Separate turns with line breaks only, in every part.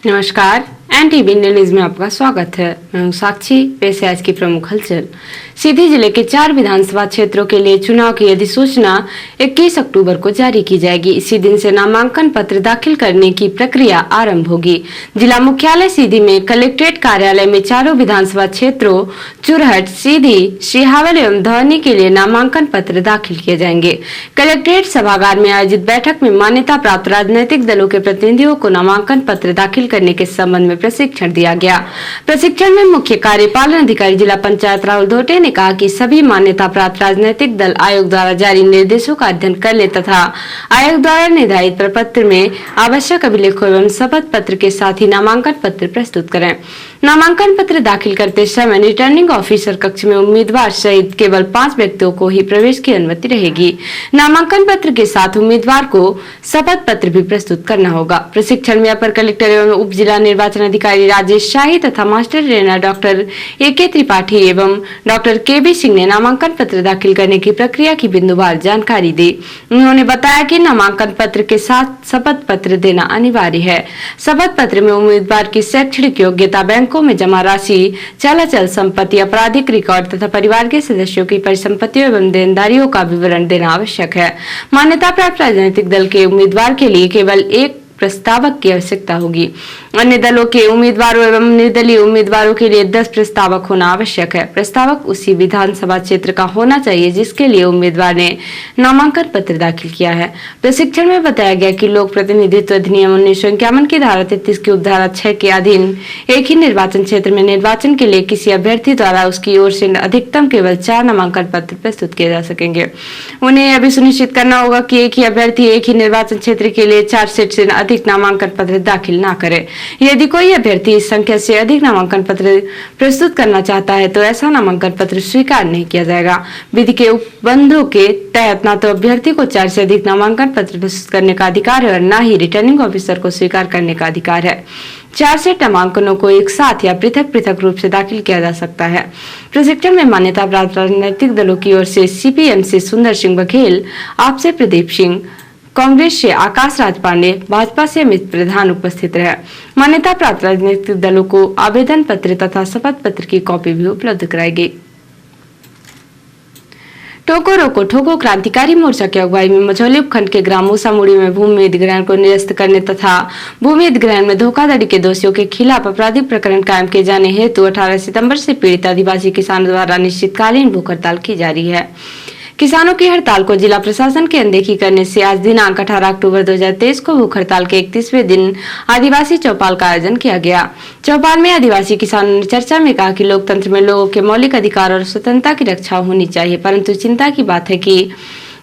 नमस्कार, NTV India news में आपका स्वागत है। मैं हूं साक्षी। पेश है आज की प्रमुख हलचल। सीधी जिले के 4 विधानसभा क्षेत्रों के लिए चुनाव की अधिसूचना 21 अक्टूबर को जारी की जाएगी। इसी दिन से नामांकन पत्र दाखिल करने की प्रक्रिया आरंभ होगी। जिला मुख्यालय सीधी में कलेक्ट्रेट कार्यालय में चारों विधानसभा क्षेत्रों चुरहट, सीधी, सिहावल एवं धौनी के लिए नामांकन पत्र दाखिल किए जाएंगे। कलेक्ट्रेट सभागार में आयोजित बैठक में मान्यता प्राप्त राजनीतिक दलों के प्रतिनिधियों को नामांकन पत्र दाखिल करने के संबंध में प्रशिक्षण दिया गया। प्रशिक्षण में मुख्य कार्यपालन अधिकारी जिला पंचायत राहुल धोटे ने कहा कि सभी मान्यता प्राप्त राजनीतिक दल आयोग द्वारा जारी निर्देशों का अध्ययन कर ले तथा आयोग द्वारा निर्धारित प्रपत्र में आवश्यक अभिलेखों एवं शपथ पत्र के साथ ही नामांकन पत्र प्रस्तुत करें। नामांकन पत्र दाखिल करते समय रिटर्निंग ऑफिसर कक्ष में उम्मीदवार सहित केवल 5 व्यक्तियों को ही प्रवेश की अनुमति रहेगी। नामांकन पत्र के साथ उम्मीदवार को शपथ पत्र भी प्रस्तुत करना होगा। प्रशिक्षण में अपर कलेक्टर एवं उप जिला निर्वाचन अधिकारी राजेश शाही तथा master trainer doctor AK Tripathi एवं डॉक्टर KB सिंह ने नामांकन पत्र दाखिल करने की प्रक्रिया की बिंदुवार जानकारी दी। उन्होंने बताया कि नामांकन पत्र के साथ शपथ पत्र देना अनिवार्य है। शपथ पत्र में उम्मीदवार की शैक्षणिक योग्यता, बैंकों में जमा राशि, चल संपत्ति, आपराधिक रिकॉर्ड तथा परिवार के सदस्यों की परिसंपत्तियों एवं देनदारियों का विवरण देना आवश्यक है। मान्यता प्राप्त राजनीतिक दल के उम्मीदवार के लिए केवल एक प्रस्तावक की आवश्यकता होगी। अन्य दलों के उम्मीदवारों एवं निर्दलीय उम्मीदवारों के लिए 10 प्रस्तावक होना आवश्यक है। प्रस्तावक उसी विधानसभा क्षेत्र का होना चाहिए जिसके लिए उम्मीदवार ने नामांकन पत्र दाखिल किया है। प्रशिक्षण में बताया गया कि लोक प्रतिनिधित्व अधिनियम 1951 की धारा 33 की उपधारा 6 के अधीन एक ही निर्वाचन क्षेत्र में निर्वाचन के लिए किसी अभ्यर्थी द्वारा उसकी ओर से अधिकतम केवल 4 नामांकन पत्र प्रस्तुत किए जा सकेंगे। उन्हें यह भी सुनिश्चित करना होगा कि एक ही अभ्यर्थी एक ही निर्वाचन क्षेत्र के लिए 4 सेट से अधिक नामांकन पत्र दाखिल न करे। यदि कोई अभ्यर्थी इस संख्या से अधिक नामांकन पत्र प्रस्तुत करना चाहता है तो ऐसा नामांकन पत्र स्वीकार नहीं किया जाएगा। विधि के उपबंधों के तहत न तो अभ्यर्थी को 4 से अधिक नामांकन पत्र प्रस्तुत करने का अधिकार है और न ही रिटर्निंग ऑफिसर को स्वीकार करने का अधिकार है। 4 सेट नामांकनों को एक साथ या पृथक पृथक रूप से दाखिल किया जा सकता है। प्रशिक्षण में मान्यता प्राप्त राजनीतिक दलों की ओर से CPM से सुंदर सिंह बघेल, आप से प्रदीप सिंह, कांग्रेस से आकाश राज पांडे, भाजपा से अमित प्रधान उपस्थित रहे। मान्यता प्राप्त राजनीतिक दलों को आवेदन पत्र तथा शपथ पत्र की कॉपी भी उपलब्ध कराई गई। टोको रोको ठोको क्रांतिकारी मोर्चा की अगुवाई में मझौली उपखंड के ग्राम मूसामुड़ी में भूमि अधिग्रहण को निरस्त करने तथा भूमि अधिग्रहण में धोखाधड़ी के दोषियों के खिलाफ आपराधिक प्रकरण कायम किए जाने हेतु 18 सितंबर से पीड़ित आदिवासी किसानों द्वारा अनिश्चितकालीन भूख हड़ताल की जा रही है। किसानों की हड़ताल को जिला प्रशासन की अनदेखी करने से आज दिनांक 18 अक्टूबर 2023 को भूख हड़ताल के 31वें दिन आदिवासी चौपाल का आयोजन किया गया। चौपाल में आदिवासी किसानों ने चर्चा में कहा कि लोकतंत्र में लोगों के मौलिक अधिकार और स्वतंत्रता की रक्षा होनी चाहिए, परंतु चिंता की बात है कि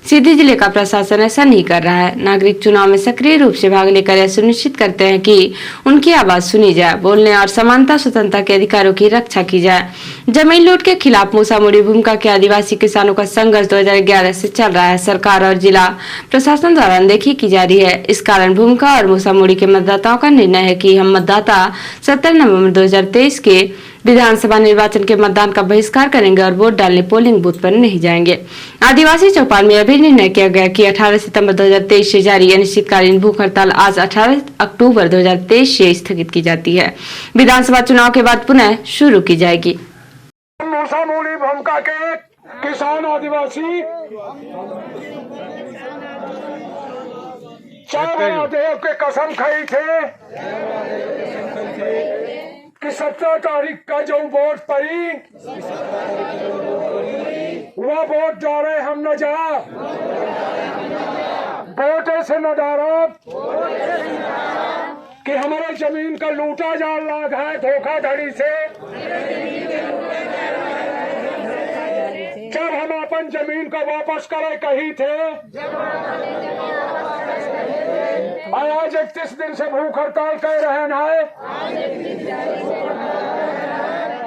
सीधी जिले का प्रशासन ऐसा नहीं कर रहा है। नागरिक चुनाव में सक्रिय रूप से भाग लेकर यह सुनिश्चित करते हैं कि उनकी आवाज सुनी जाए, बोलने और समानता स्वतंत्रता के अधिकारों की रक्षा की जाए। जमीन लूट के खिलाफ मूसामुड़ी भूमिका के आदिवासी किसानों का संघर्ष 2011 से चल रहा है। सरकार और जिला प्रशासन द्वारा अनदेखी की जा रही है। इस कारण भूमिका और मूसामुड़ी के मतदाताओं का निर्णय है कि हम मतदाता 17 नवंबर 2023 के विधानसभा निर्वाचन के मतदान का बहिष्कार करेंगे और वोट डालने पोलिंग बूथ पर नहीं जाएंगे। आदिवासी चौपाल में अभी निर्णय किया गया कि 18 सितंबर 2023 से जारी अनिश्चितकालीन भूख हड़ताल आज 18 अक्टूबर 2023 से स्थगित की जाती है। विधानसभा चुनाव के बाद पुनः शुरू की जाएगी।
मूसामुड़ी भूमिका के किसान आदिवासी चार देव के कसम खाई थे कि 17 तारीख का जो वोट पड़ी वह वोट डारे हम न जा, वोट से न डारा कि हमारे जमीन का लूटा जा रहा है धोखाधड़ी से। जब हम अपन जमीन को वापस करे कही थे, आज 31 दिन से भूख हड़ताल कर रहे हैं।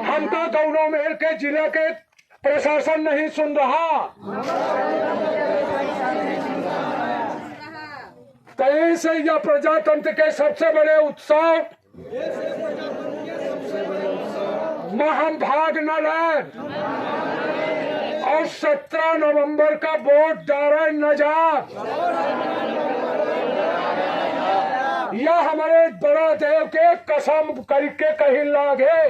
हम तो दोनों मिल के जिले के प्रशासन नहीं सुन रहा। कहीं से यह प्रजातंत्र के सबसे बड़े उत्सव में हम भाग न लें और 17 नवंबर का वोट डाले न जा। या हमारे बड़ा देव के कसम करके कहीं लागे।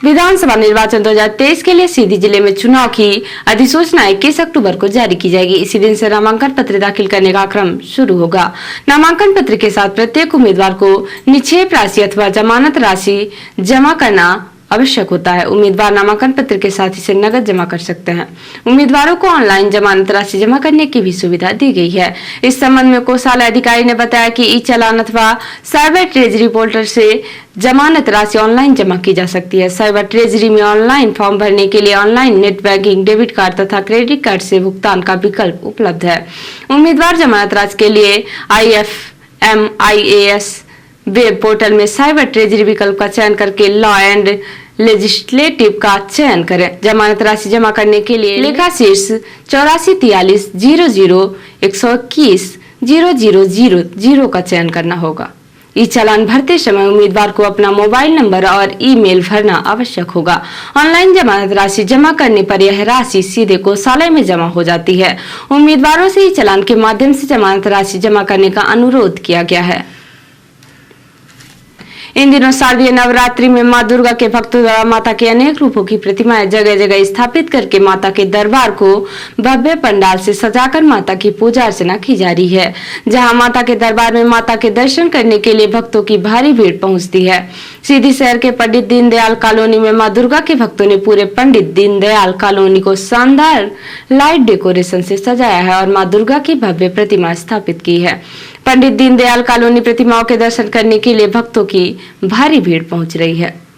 विधानसभा निर्वाचन 2023 के लिए सीधी जिले में चुनाव की अधिसूचना 21 अक्टूबर को जारी की जाएगी। इसी दिन से नामांकन पत्र दाखिल करने का क्रम शुरू होगा। नामांकन पत्र के साथ प्रत्येक उम्मीदवार को निक्षेप राशि अथवा जमानत राशि जमा करना आवश्यक होता है। उम्मीदवार नामांकन पत्र के साथ इसे नकद जमा कर सकते हैं। उम्मीदवारों को ऑनलाइन जमानत राशि जमा करने की भी सुविधा दी गई है। इस संबंध में कोषालय अधिकारी ने बताया कि ई चालान अथवा साइबर ट्रेजरी पोर्टल से जमानत राशि ऑनलाइन जमा की जा सकती है। साइबर ट्रेजरी में ऑनलाइन फॉर्म भरने के लिए online net banking, debit card तथा क्रेडिट कार्ड से भुगतान का विकल्प उपलब्ध है। उम्मीदवार जमानत राशि के लिए IFMIAS वेब पोर्टल में साइबर ट्रेजरी विकल्प का चयन करके लॉ एंड लेजिस्लेटिव का चयन करें। जमानत राशि जमा करने के लिए लेखा शीर्ष 8443-001-121-0000 का चयन करना होगा। ई चालान भरते समय उम्मीदवार को अपना मोबाइल नंबर और ईमेल भरना आवश्यक होगा। ऑनलाइन जमानत राशि जमा करने पर यह राशि सीधे कोषालय में जमा हो जाती है। उम्मीदवारों से ई चालान के माध्यम से जमानत राशि जमा करने का अनुरोध किया गया है। इन दिनों शारदीय नवरात्रि में मां दुर्गा के भक्तों द्वारा माता के अनेक रूपों की प्रतिमाएं जगह जगह स्थापित करके माता के दरबार को भव्य पंडाल से सजाकर माता की पूजा अर्चना की जा रही है। जहां माता के दरबार में माता के दर्शन करने के लिए भक्तों की भारी भीड़ पहुंचती है। सीधी शहर के पंडित दीनदयाल कॉलोनी में मां दुर्गा के भक्तों ने पूरे पंडित दीनदयाल कॉलोनी को शानदार लाइट डेकोरेशन से सजाया है और मां दुर्गा की भव्य प्रतिमा स्थापित की है। पंडित दीनदयाल कॉलोनी प्रतिमाओं के दर्शन करने के लिए भक्तों की भारी भीड़ पहुंच रही है।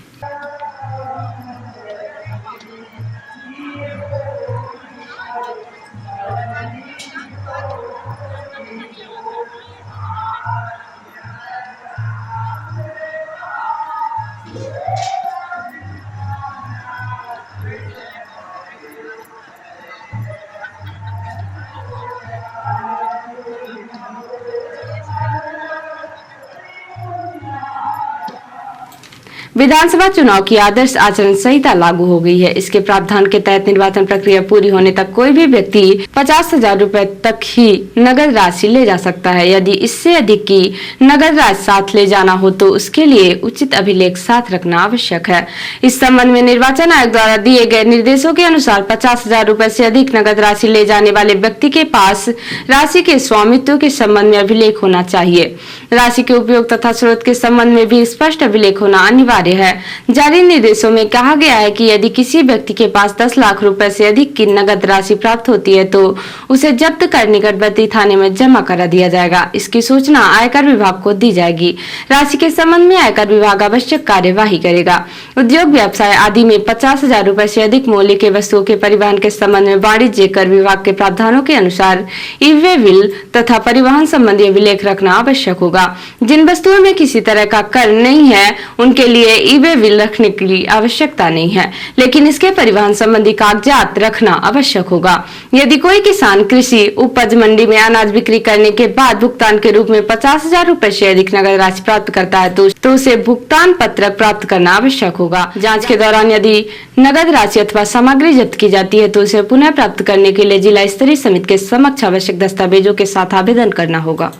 विधानसभा चुनाव की आदर्श आचरण संहिता लागू हो गई है। इसके प्रावधान के तहत निर्वाचन प्रक्रिया पूरी होने तक कोई भी व्यक्ति 50,000 रुपए तक ही नगद राशि ले जा सकता है। यदि इससे अधिक की नगद राशि साथ ले जाना हो तो उसके लिए उचित अभिलेख साथ रखना आवश्यक है। इस संबंध में निर्वाचन आयोग द्वारा दिए गए निर्देशों के अनुसार 50,000 रुपए से अधिक नगद राशि ले जाने वाले व्यक्ति के पास राशि के स्वामित्व के संबंध में अभिलेख होना चाहिए। राशि के उपयोग तथा स्रोत के संबंध में भी स्पष्ट अभिलेख होना अनिवार्य है। जारी निर्देशों में कहा गया है कि यदि किसी व्यक्ति के पास 10 लाख रुपए से अधिक की नगद राशि प्राप्त होती है तो उसे जब्त कर निकटवर्ती थाने में जमा करा दिया जाएगा। इसकी सूचना आयकर विभाग को दी जाएगी। राशि के संबंध में आयकर विभाग आवश्यक कार्यवाही करेगा। उद्योग व्यवसाय आदि में 50,000 रुपए से अधिक मूल्य के वस्तुओं के परिवहन के संबंध में वाणिज्य कर विभाग के प्रावधानों के अनुसार ई-वे बिल तथा परिवहन संबंधी अभिलेख रखना आवश्यक होगा। जिन वस्तुओं में किसी तरह का कर नहीं है उनके लिए ई-वे बिल रखने की आवश्यकता नहीं है, लेकिन इसके परिवहन संबंधी कागजात रखना आवश्यक होगा। यदि कोई किसान कृषि उपज मंडी में अनाज बिक्री करने के बाद भुगतान के रूप में 50,000 रुपए से अधिक नगद राशि प्राप्त करता है तो उसे भुगतान पत्रक प्राप्त करना आवश्यक होगा। जांच के दौरान यदि नगद राशि अथवा सामग्री जब्त की जाती है तो उसे पुनः प्राप्त करने के लिए जिला स्तरीय समिति के समक्ष आवश्यक दस्तावेजों के साथ आवेदन करना होगा।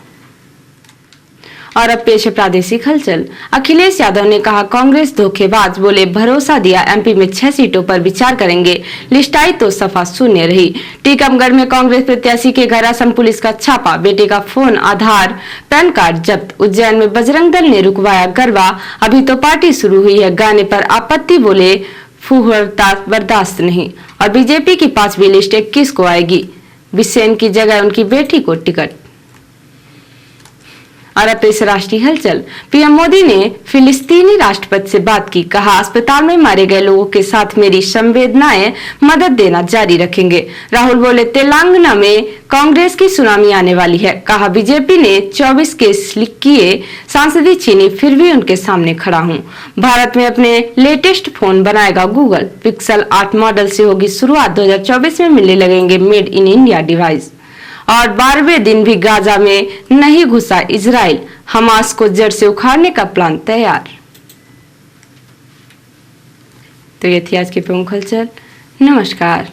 और अब पेश है प्रादेशिक हलचल। अखिलेश यादव ने कहा कांग्रेस धोखेबाज, बोले भरोसा दिया एमपी में 6 सीटों पर विचार करेंगे, लिस्ट आई तो सफा शून्य रही। टीकमगढ़ में कांग्रेस प्रत्याशी के घर असम पुलिस का छापा, बेटे का फोन, आधार, पैन कार्ड जब्त। उज्जैन में बजरंग दल ने रुकवाया गरबा, अभी तो पार्टी शुरू हुई है, गाने पर आपत्ति, बोले फुहरता बर्दाश्त नहीं। और बीजेपी की 5वीं लिस्ट 21 को आएगी, बिसेन की जगह उनकी बेटी को टिकट। और अब इस राष्ट्रीय हलचल। पीएम मोदी ने फिलिस्तीनी राष्ट्रपति से बात की, कहा अस्पताल में मारे गए लोगों के साथ मेरी संवेदनाएं, मदद देना जारी रखेंगे। राहुल बोले तेलंगाना में कांग्रेस की सुनामी आने वाली है, कहा बीजेपी ने 24 केस किए, सांसदी छीनी, फिर भी उनके सामने खड़ा हूं। भारत में अपने लेटेस्ट फोन बनाएगा गूगल, पिक्सल 8 मॉडल से होगी शुरुआत, 2024 में मिलने लगेंगे मेड इन इंडिया डिवाइस। और 12वें दिन भी गाजा में नहीं घुसा इजराइल, हमास को जड़ से उखाड़ने का प्लान तैयार। तो ये थी आज की प्रमुख हलचल। नमस्कार।